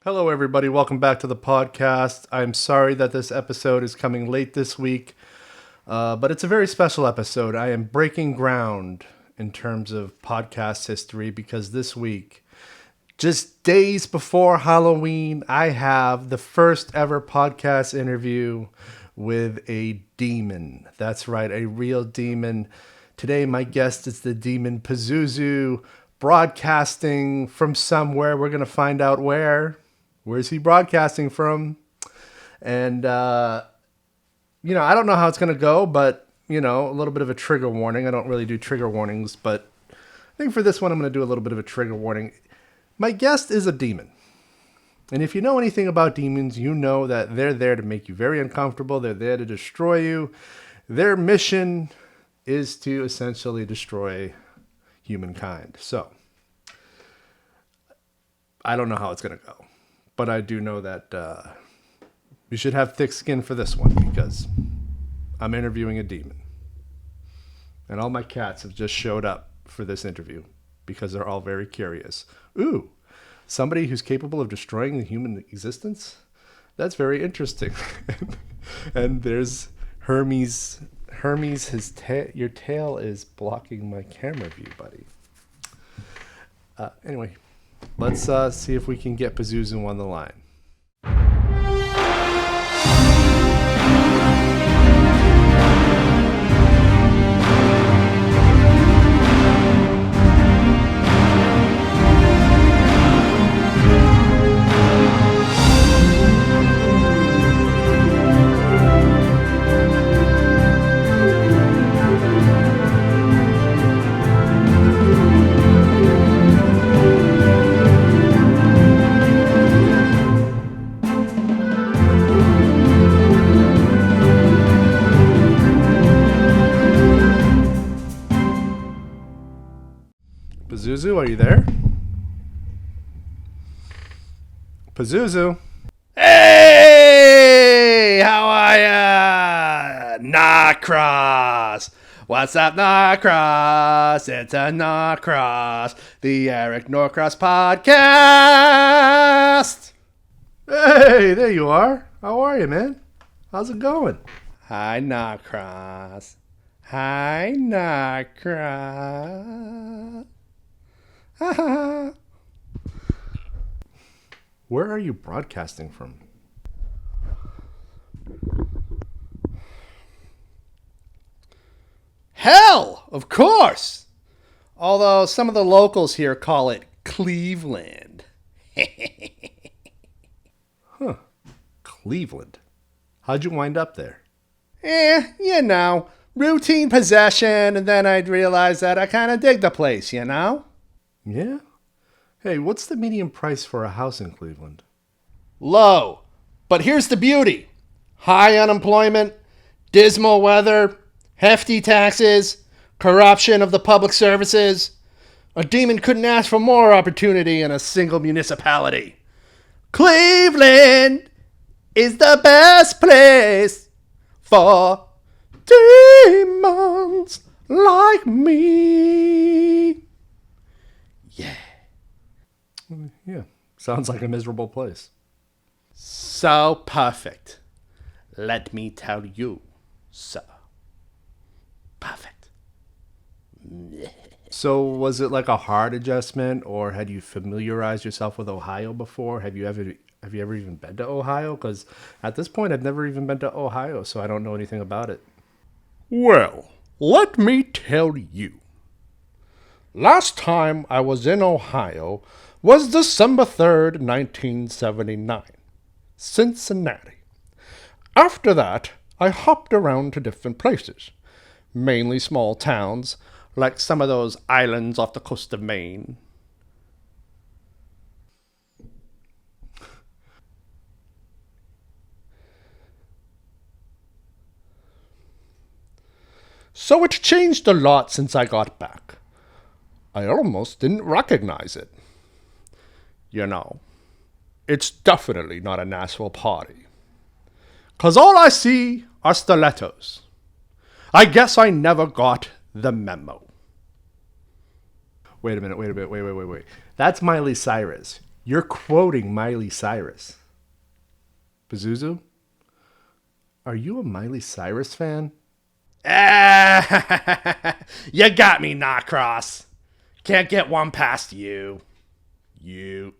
Hello, everybody. Welcome back to the podcast. I'm sorry that this episode is coming late this week, but it's a very special episode. I am breaking ground in terms of podcast history because this week, just days before Halloween, I have the first ever podcast interview with a demon. That's right, a real demon. Today, my guest is the demon Pazuzu, broadcasting from somewhere. We're going to find out where. Where's he broadcasting from? And, I don't know how it's going to go, but, a little bit of a trigger warning. I don't really do trigger warnings, but I think for this one, I'm going to do a little bit of a trigger warning. My guest is a demon. And if you know anything about demons, you know that they're there to make you very uncomfortable. They're there to destroy you. Their mission is to essentially destroy humankind. So, I don't know how it's going to go. But I do know that you should have thick skin for this one because I'm interviewing a demon. And all my cats have just showed up for this interview because they're all very curious. Ooh, somebody who's capable of destroying the human existence? That's very interesting. And there's Hermes. Hermes, your tail is blocking my camera view, buddy. Anyway. Let's see if we can get Pazuzu on the line. Pazuzu, are you there? Pazuzu? Hey! How are ya? Norcross! What's up, Norcross? It's a Norcross, the Eric Norcross podcast! Hey, there you are. How are you, man? How's it going? Hi, Norcross. Hi, Norcross. Where are you broadcasting from? Hell, of course. Although some of the locals here call it Cleveland. Huh. Cleveland. How'd you wind up there? Routine possession, and then I'd realize that I kind of dig the place, Yeah? Hey, what's the median price for a house in Cleveland? Low. But here's the beauty. High unemployment, dismal weather, hefty taxes, corruption of the public services. A demon couldn't ask for more opportunity in a single municipality. Cleveland is the best place for demons like me. Yeah, sounds like a miserable place. So perfect. Let me tell you, sir. Perfect. So was it like a hard adjustment, or had you familiarized yourself with Ohio before? Have you ever even been to Ohio? Because at this point, I've never even been to Ohio, so I don't know anything about it. Well, let me tell you. Last time I was in Ohio was December 3rd, 1979, Cincinnati. After that, I hopped around to different places, mainly small towns, like some of those islands off the coast of Maine. So it changed a lot since I got back. I almost didn't recognize it. It's definitely not a Nashville party. 'Cause all I see are stilettos. I guess I never got the memo. Wait a minute. That's Miley Cyrus. You're quoting Miley Cyrus. Pazuzu, are you a Miley Cyrus fan? Ah, you got me, Norcross. Can't get one past you. You.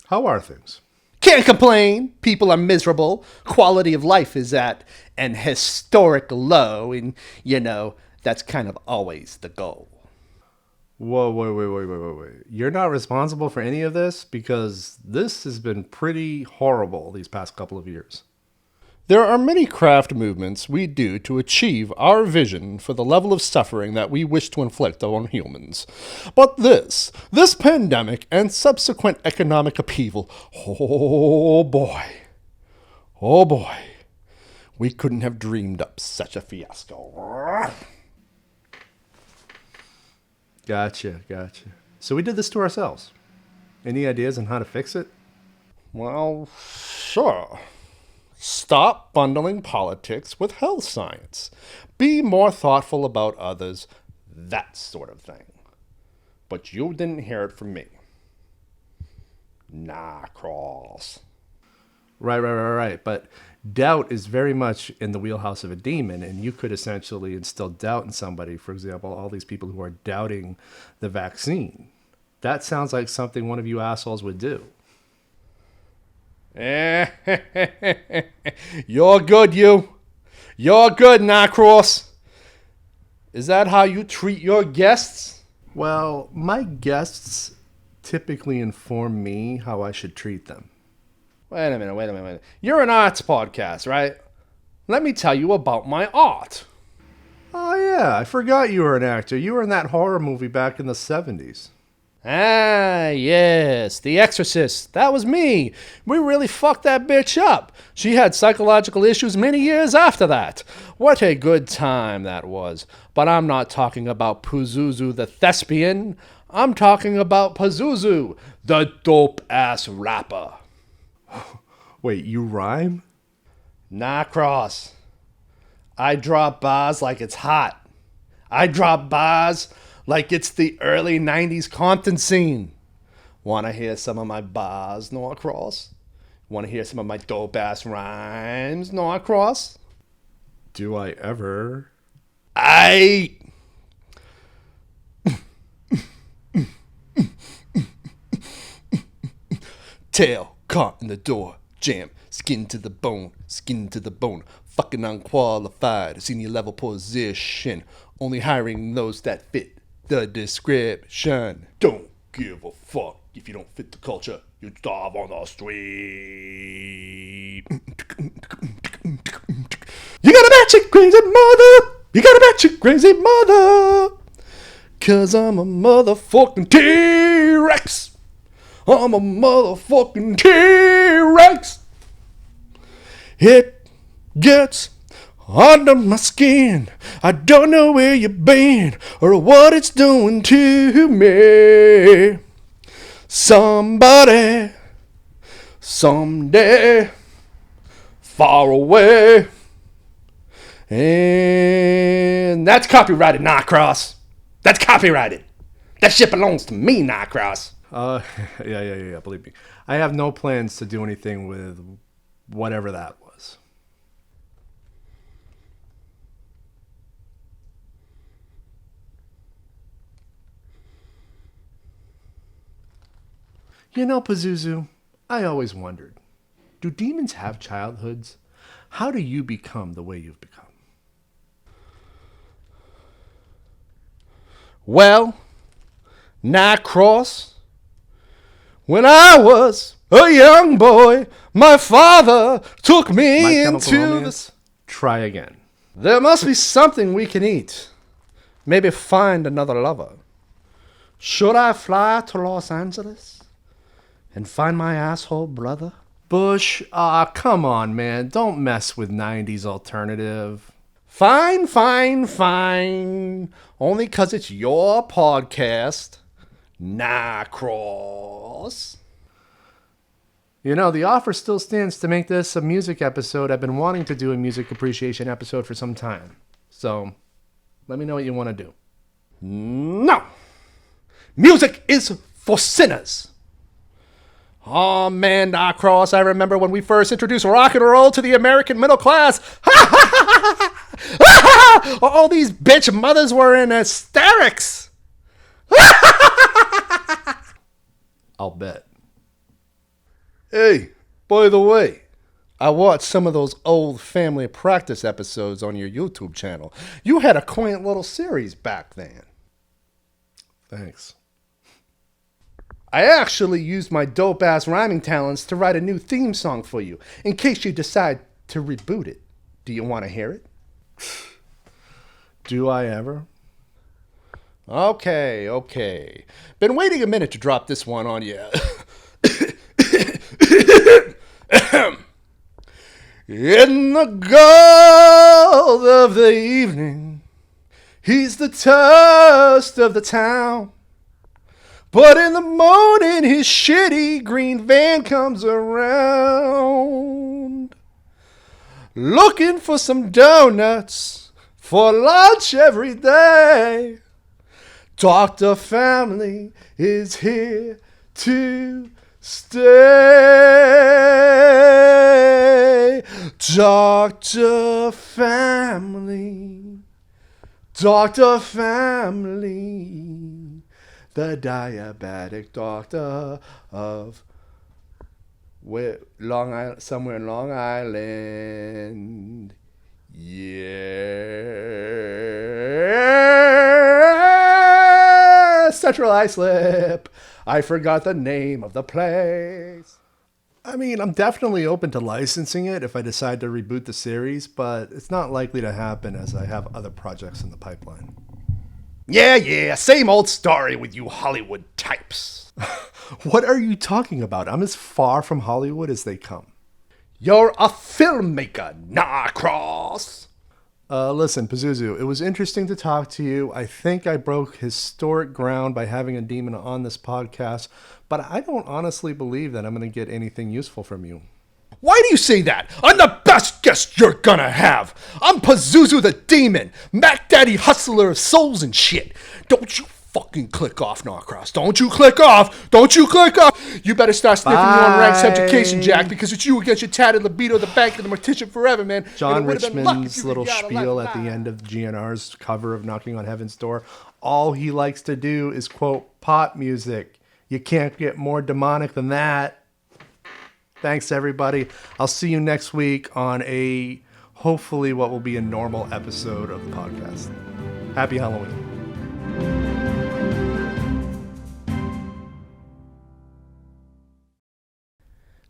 How are things? Can't complain. People are miserable. Quality of life is at an historic low. And, that's kind of always the goal. Whoa, wait. You're not responsible for any of this? Because this has been pretty horrible these past couple of years. There are many craft movements we do to achieve our vision for the level of suffering that we wish to inflict on humans. But this pandemic and subsequent economic upheaval, oh boy, we couldn't have dreamed up such a fiasco. Gotcha. So we did this to ourselves. Any ideas on how to fix it? Well, sure. Stop bundling politics with health science. Be more thoughtful about others, that sort of thing. But you didn't hear it from me. Norcross. Right. But doubt is very much in the wheelhouse of a demon, and you could essentially instill doubt in somebody. For example, all these people who are doubting the vaccine. That sounds like something one of you assholes would do. You're good, you. You're good, Norcross. Is that how you treat your guests? Well, my guests typically inform me how I should treat them. Wait a minute. You're an arts podcast, right? Let me tell you about my art. Oh, yeah, I forgot you were an actor. You were in that horror movie back in the 70s. Ah, yes, The Exorcist. That was me. We really fucked that bitch up. She had psychological issues many years after that. What a good time that was. But I'm not talking about Pazuzu the thespian. I'm talking about Pazuzu, the dope-ass rapper. Wait, you rhyme? Norcross. I drop bars like it's hot. I drop bars like it's the early 90s Compton scene. Want to hear some of my bars, Norcross? Want to hear some of my dope-ass rhymes, Norcross? Do I ever? Tail caught in the door, jam, skin to the bone, fucking unqualified, senior level position, only hiring those that fit the description. Don't give a fuck if you don't fit the culture, you starve on the street. You gotta match it, crazy mother! You gotta match it, crazy mother! 'Cause I'm a motherfucking T-Rex! I'm a motherfucking T-Rex. It gets under my skin. I don't know where you've been or what it's doing to me. Somebody, someday, far away. And that's copyrighted, Norcross. That's copyrighted. That shit belongs to me, Norcross. Yeah, believe me. I have no plans to do anything with whatever that was. You know, Pazuzu, I always wondered, do demons have childhoods? How do you become the way you've become? Well, Norcross, when I was a young boy, my father took me into this. Try again. There must be something we can eat. Maybe find another lover. Should I fly to Los Angeles and find my asshole brother? Bush, come on, man. Don't mess with 90s alternative. Fine. Only 'cause it's your podcast, Norcross. You know, the offer still stands to make this a music episode. I've been wanting to do a music appreciation episode for some time. So, let me know what you want to do. No. Music is for sinners. Oh man, Norcross, I remember when we first introduced rock and roll to the American middle class. All these bitch mothers were in hysterics. I'll bet. Hey, by the way, I watched some of those old family practice episodes on your YouTube channel. You had a quaint little series back then. Thanks. I actually used my dope-ass rhyming talents to write a new theme song for you, in case you decide to reboot it. Do you want to hear it? Do I ever? Okay. Been waiting a minute to drop this one on you. In the gold of the evening, he's the toast of the town. But in the morning, his shitty green van comes around, looking for some donuts for lunch every day. Dr. Family is here to stay. Dr. Family, Dr. Family, the diabetic doctor of Long Island, somewhere in Long Island. Yeah. Central Islip. I forgot the name of the place. I mean, I'm definitely open to licensing it if I decide to reboot the series, but it's not likely to happen as I have other projects in the pipeline. Yeah, same old story with you Hollywood types. What are you talking about? I'm as far from Hollywood as they come. You're a filmmaker, Norcross. Listen, Pazuzu, it was interesting to talk to you. I think I broke historic ground by having a demon on this podcast, but I don't honestly believe that I'm going to get anything useful from you. Why do you say that? I'm the best guest you're gonna have. I'm Pazuzu the Demon, Mac Daddy hustler of souls and shit. Don't you fucking click off, Norcross. Don't you click off. You better start sniffing your own ranks education, Jack, because it's you against your tatted libido, the bank, and the mortician forever, man. John Richmond's little spiel at the end of GNR's cover of Knocking on Heaven's Door. All he likes to do is quote pop music. You can't get more demonic than that. Thanks, everybody. I'll see you next week on a, hopefully, what will be a normal episode of the podcast. Happy Halloween.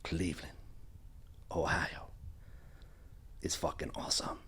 Cleveland, Ohio is fucking awesome.